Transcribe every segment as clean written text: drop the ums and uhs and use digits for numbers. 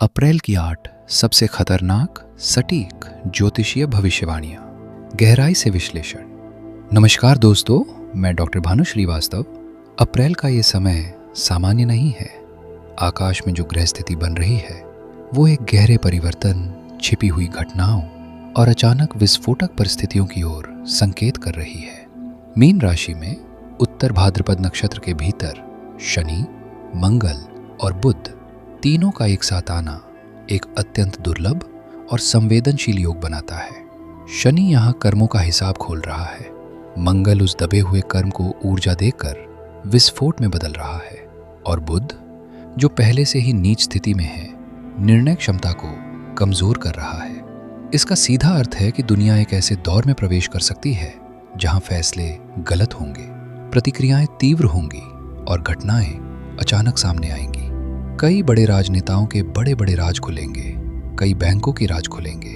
अप्रैल की 8 सबसे खतरनाक सटीक ज्योतिषीय भविष्यवाणियां, गहराई से विश्लेषण। नमस्कार दोस्तों, मैं डॉक्टर भानु श्रीवास्तव। अप्रैल का ये समय सामान्य नहीं है। आकाश में जो ग्रह स्थिति बन रही है वो एक गहरे परिवर्तन, छिपी हुई घटनाओं और अचानक विस्फोटक परिस्थितियों की ओर संकेत कर रही है। मीन राशि में उत्तर भाद्रपद नक्षत्र के भीतर शनि, मंगल और बुध तीनों का एक साथ आना एक अत्यंत दुर्लभ और संवेदनशील योग बनाता है। शनि यहाँ कर्मों का हिसाब खोल रहा है, मंगल उस दबे हुए कर्म को ऊर्जा देकर विस्फोट में बदल रहा है, और बुध जो पहले से ही नीच स्थिति में है, निर्णय क्षमता को कमजोर कर रहा है। इसका सीधा अर्थ है कि दुनिया एक ऐसे दौर में प्रवेश कर सकती है जहां फैसले गलत होंगे, प्रतिक्रियाएं तीव्र होंगी और घटनाएं अचानक सामने आएंगी। कई बड़े राजनेताओं के बड़े बड़े राज खुलेंगे, कई बैंकों के राज खुलेंगे,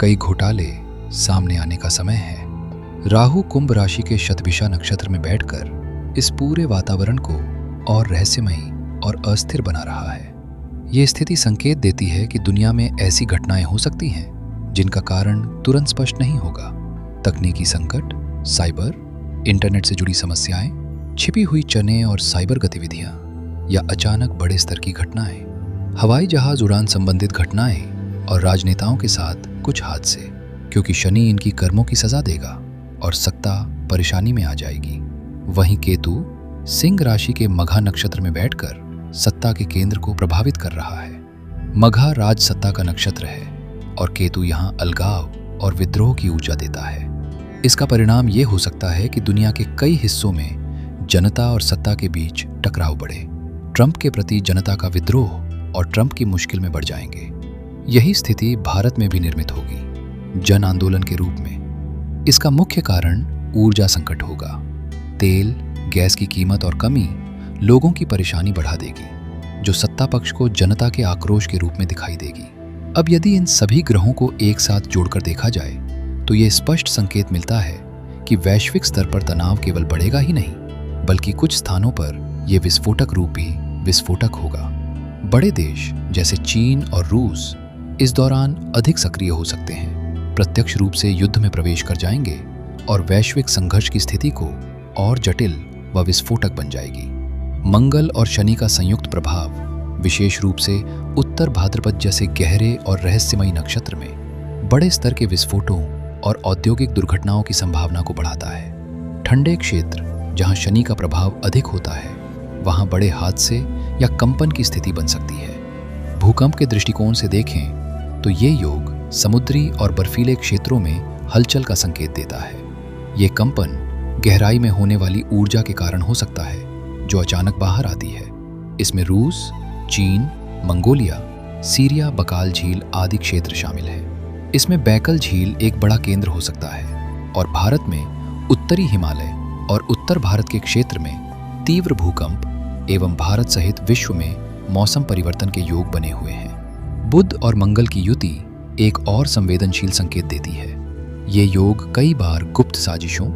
कई घोटाले सामने आने का समय है। राहु कुंभ राशि के शतभिषा नक्षत्र में बैठकर इस पूरे वातावरण को और रहस्यमयी और अस्थिर बना रहा है। ये स्थिति संकेत देती है कि दुनिया में ऐसी घटनाएं हो सकती हैं जिनका कारण तुरंत स्पष्ट नहीं होगा। तकनीकी संकट, साइबर, इंटरनेट से जुड़ी समस्याएं, छिपी हुई चने और साइबर गतिविधियां, या अचानक बड़े स्तर की घटनाएं, हवाई जहाज उड़ान संबंधित घटनाएं और राजनेताओं के साथ कुछ हादसे, क्योंकि शनि इनकी कर्मों की सजा देगा और सत्ता परेशानी में आ जाएगी। वहीं केतु सिंह राशि के मघा नक्षत्र में बैठकर सत्ता के केंद्र को प्रभावित कर रहा है। मघा राज सत्ता का नक्षत्र है और केतु यहाँ अलगाव और विद्रोह की ऊर्जा देता है। इसका परिणाम ये हो सकता है कि दुनिया के कई हिस्सों में जनता और सत्ता के बीच टकराव बढ़े, ट्रंप के प्रति जनता का विद्रोह और ट्रंप की मुश्किल में बढ़ जाएंगे। यही स्थिति भारत में भी निर्मित होगी, जन आंदोलन के रूप में। इसका मुख्य कारण ऊर्जा संकट होगा। तेल, गैस की कीमत और कमी लोगों की परेशानी बढ़ा देगी, जो सत्ता पक्ष को जनता के आक्रोश के रूप में दिखाई देगी। अब यदि इन सभी ग्रहों को एक साथ जोड़कर देखा जाए तो ये स्पष्ट संकेत मिलता है कि वैश्विक स्तर पर तनाव केवल बढ़ेगा ही नहीं, बल्कि कुछ स्थानों पर यह विस्फोटक रूपी विस्फोटक होगा। बड़े देश जैसे चीन और रूस इस दौरान अधिक सक्रिय हो सकते हैं, प्रत्यक्ष रूप से युद्ध में प्रवेश कर जाएंगे और वैश्विक संघर्ष की स्थिति को और जटिल व विस्फोटक बन जाएगी। मंगल और शनि का संयुक्त प्रभाव विशेष रूप से उत्तर भाद्रपद जैसे गहरे और रहस्यमयी नक्षत्र में बड़े स्तर के विस्फोटों और औद्योगिक दुर्घटनाओं की संभावना को बढ़ाता है। ठंडे क्षेत्र जहां शनि का प्रभाव अधिक होता है, वहां बड़े हादसे या कंपन की स्थिति बन सकती है। भूकंप के दृष्टिकोण से देखें तो ये योग समुद्री और बर्फीले क्षेत्रों में हलचल का संकेत देता है। ये कंपन गहराई में होने वाली ऊर्जा के कारण हो सकता है, जो अचानक बाहर आती है। इसमें रूस, चीन, मंगोलिया, सीरिया, बकाल झील आदि क्षेत्र शामिल है। इसमें बैकल झील एक बड़ा केंद्र हो सकता है, और भारत में उत्तरी हिमालय और उत्तर भारत के क्षेत्र में तीव्र भूकंप एवं भारत सहित विश्व में मौसम परिवर्तन के योग बने हुए हैं। बुध और मंगल की युति एक और संवेदनशील संकेत देती है। ये योग कई बार गुप्त साजिशों,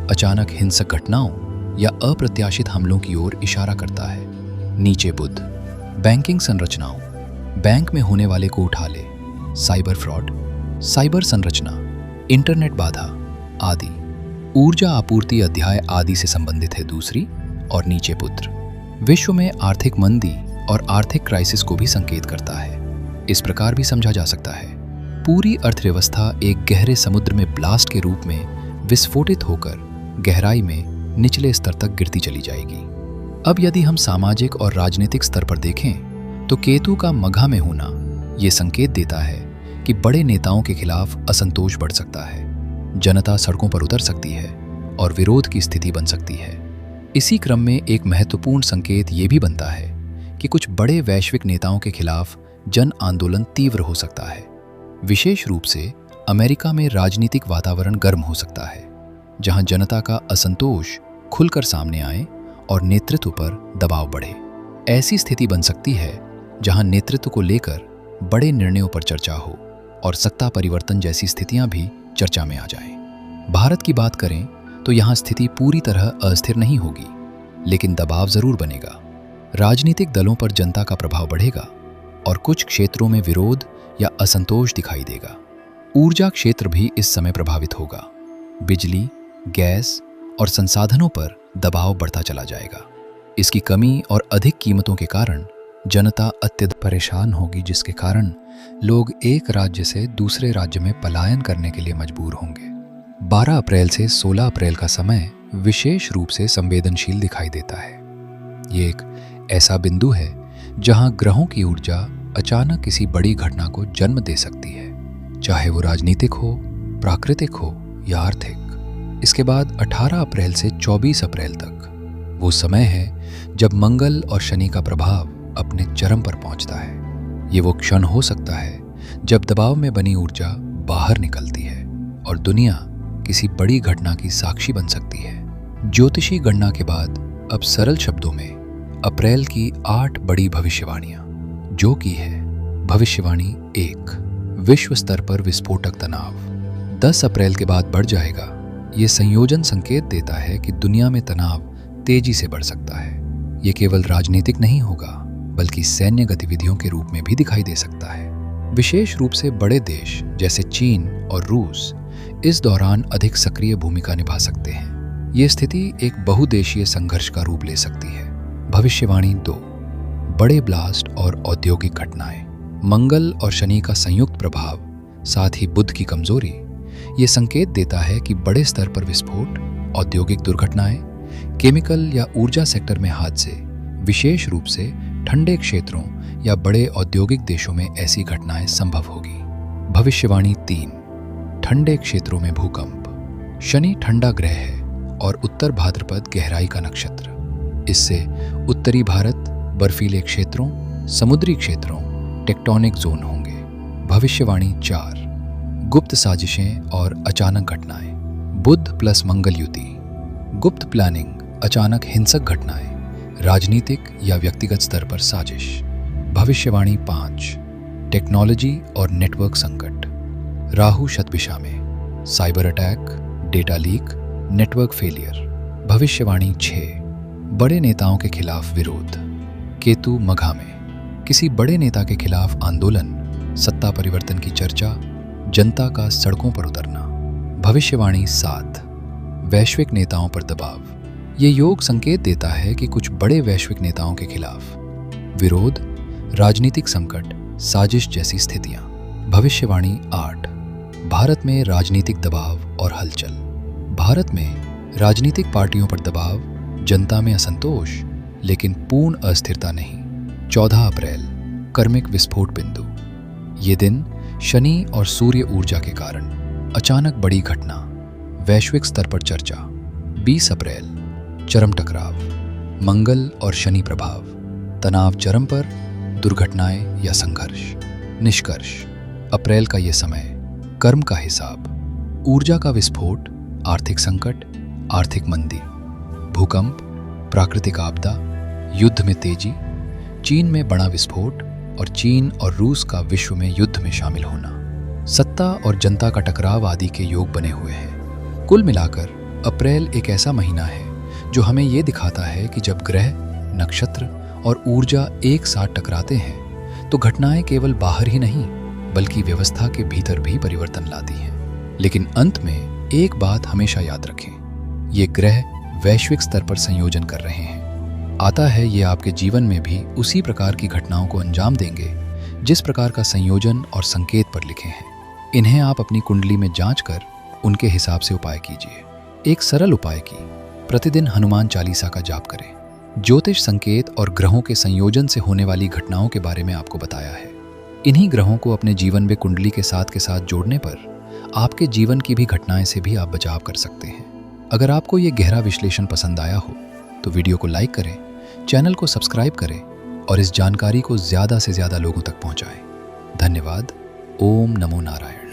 अचानक हिंसक घटनाओं या अप्रत्याशित हमलों की ओर इशारा करता है। नीचे बुध बैंकिंग संरचनाओं, बैंक में होने वाले को उठा ले, साइबर फ्रॉड, साइबर संरचना, इंटरनेट बाधा आदि, ऊर्जा आपूर्ति अध्याय आदि से संबंधित है दूसरी। और नीचे पुत्र विश्व में आर्थिक मंदी और आर्थिक क्राइसिस को भी संकेत करता है। इस प्रकार भी समझा जा सकता है पूरी अर्थव्यवस्था एक गहरे समुद्र में ब्लास्ट के रूप में विस्फोटित होकर गहराई में निचले स्तर तक गिरती चली जाएगी। अब यदि हम सामाजिक और राजनीतिक स्तर पर देखें तो केतु का मघा में होना ये संकेत देता है कि बड़े नेताओं के खिलाफ असंतोष बढ़ सकता है, जनता सड़कों पर उतर सकती है और विरोध की स्थिति बन सकती है। इसी क्रम में एक महत्वपूर्ण संकेत ये भी बनता है कि कुछ बड़े वैश्विक नेताओं के खिलाफ जन आंदोलन तीव्र हो सकता है। विशेष रूप से अमेरिका में राजनीतिक वातावरण गर्म हो सकता है, जहां जनता का असंतोष खुलकर सामने आए और नेतृत्व पर दबाव बढ़े। ऐसी स्थिति बन सकती है जहां नेतृत्व को लेकर बड़े निर्णयों पर चर्चा हो और सत्ता परिवर्तन जैसी स्थितियां भी चर्चा में आ जाएं। भारत की बात करें तो यहाँ स्थिति पूरी तरह अस्थिर नहीं होगी, लेकिन दबाव जरूर बनेगा। राजनीतिक दलों पर जनता का प्रभाव बढ़ेगा और कुछ क्षेत्रों में विरोध या असंतोष दिखाई देगा। ऊर्जा क्षेत्र भी इस समय प्रभावित होगा। बिजली, गैस और संसाधनों पर दबाव बढ़ता चला जाएगा। इसकी कमी और अधिक कीमतों के कारण जनता अत्यधिक परेशान होगी, जिसके कारण लोग एक राज्य से दूसरे राज्य में पलायन करने के लिए मजबूर होंगे। 12 अप्रैल से 16 अप्रैल का समय विशेष रूप से संवेदनशील दिखाई देता है। ये एक ऐसा बिंदु है जहां ग्रहों की ऊर्जा अचानक किसी बड़ी घटना को जन्म दे सकती है, चाहे वो राजनीतिक हो, प्राकृतिक हो या आर्थिक। इसके बाद 18 अप्रैल से 24 अप्रैल तक वो समय है जब मंगल और शनि का प्रभाव अपने चरम पर पहुंचता है। ये वो क्षण हो सकता है जब दबाव में बनी ऊर्जा बाहर निकलती है और दुनिया किसी बड़ी घटना की साक्षी बन सकती है। ज्योतिषी गणना के बाद अब सरल शब्दों में अप्रैल की 8 बड़ी भविष्यवाणियां, जो कि है भविष्यवाणी 1, विश्व स्तर पर विस्फोटक तनाव 10 अप्रैल के बाद बढ़ जाएगा। ये संयोजन संकेत देता है कि दुनिया में तनाव तेजी से बढ़ सकता है। ये केवल राजनीतिक नहीं होगा, बल्कि सैन्य गतिविधियों के रूप में भी दिखाई दे सकता है। विशेष रूप से बड़े देश जैसे चीन और रूस इस दौरान अधिक सक्रिय भूमिका निभा सकते हैं। ये स्थिति एक बहुदेशीय संघर्ष का रूप ले सकती है। भविष्यवाणी 2, बड़े ब्लास्ट और औद्योगिक घटनाएं। मंगल और शनि का संयुक्त प्रभाव, साथ ही बुध की कमजोरी, ये संकेत देता है कि बड़े स्तर पर विस्फोट, औद्योगिक दुर्घटनाएं, केमिकल या ऊर्जा सेक्टर में हादसे, विशेष रूप से ठंडे क्षेत्रों या बड़े औद्योगिक देशों में ऐसी घटनाएं संभव होगी। भविष्यवाणी 3, ठंडे क्षेत्रों में भूकंप। शनि ठंडा ग्रह है और उत्तर भाद्रपद गहराई का नक्षत्र। इससे उत्तरी भारत, बर्फीले क्षेत्रों, समुद्री क्षेत्रों, टेक्टोनिक जोन होंगे। भविष्यवाणी 4, गुप्त साजिशें और अचानक घटनाएं। बुध प्लस मंगल युति, गुप्त प्लानिंग, अचानक हिंसक घटनाएं, राजनीतिक या व्यक्तिगत स्तर पर साजिश। भविष्यवाणी 5, टेक्नोलॉजी और नेटवर्क संकट। राहु शतभिषा में, cyber attack, data leak, network failure. भविष्यवाणी 6, बड़े नेताओं के खिलाफ विरोध। केतु मघा में, किसी बड़े नेता के खिलाफ आंदोलन, सत्ता परिवर्तन की चर्चा, जनता का सड़कों पर उतरना। भविष्यवाणी 7, वैश्विक नेताओं पर दबाव। ये योग संकेत देता है कि कुछ बड़े वैश्विक नेताओं के खिलाफ विरोध, राजनीतिक संकट, साजिश जैसी स्थितियां। भविष्यवाणी 8, भारत में राजनीतिक दबाव और हलचल। भारत में राजनीतिक पार्टियों पर दबाव, जनता में असंतोष, लेकिन पूर्ण अस्थिरता नहीं। 14 अप्रैल, कर्मिक विस्फोट बिंदु। ये दिन शनि और सूर्य ऊर्जा के कारण अचानक बड़ी घटना, वैश्विक स्तर पर चर्चा। 20 अप्रैल, चरम टकराव, मंगल और शनि प्रभाव, तनाव चरम पर, दुर्घटनाएं या संघर्ष। निष्कर्ष, अप्रैल का ये समय कर्म का हिसाब, ऊर्जा का विस्फोट, आर्थिक संकट, आर्थिक मंदी, भूकंप, प्राकृतिक आपदा, युद्ध में तेजी, चीन में बड़ा विस्फोट और चीन और रूस का विश्व में युद्ध में शामिल होना, सत्ता और जनता का टकराव आदि के योग बने हुए हैं। कुल मिलाकर अप्रैल एक ऐसा महीना है जो हमें ये दिखाता है कि जब ग्रह, नक्षत्र और ऊर्जा एक साथ टकराते हैं तो घटनाएं केवल बाहर ही नहीं बल्कि व्यवस्था के भीतर भी परिवर्तन लाती हैं। लेकिन अंत में एक बात हमेशा याद रखें, ये ग्रह वैश्विक स्तर पर संयोजन कर रहे हैं। आता है ये आपके जीवन में भी उसी प्रकार की घटनाओं को अंजाम देंगे जिस प्रकार का संयोजन और संकेत पर लिखे हैं। इन्हें आप अपनी कुंडली में जांच कर उनके हिसाब से उपाय कीजिए। एक सरल उपाय की, प्रतिदिन हनुमान चालीसा का जाप करें। ज्योतिष संकेत और ग्रहों के संयोजन से होने वाली घटनाओं के बारे में आपको बताया है। इन्हीं ग्रहों को अपने जीवन में कुंडली के साथ जोड़ने पर आपके जीवन की भी घटनाएं से भी आप बचाव कर सकते हैं। अगर आपको ये गहरा विश्लेषण पसंद आया हो तो वीडियो को लाइक करें, चैनल को सब्सक्राइब करें और इस जानकारी को ज़्यादा से ज़्यादा लोगों तक पहुंचाएं। धन्यवाद। ओम नमो नारायण।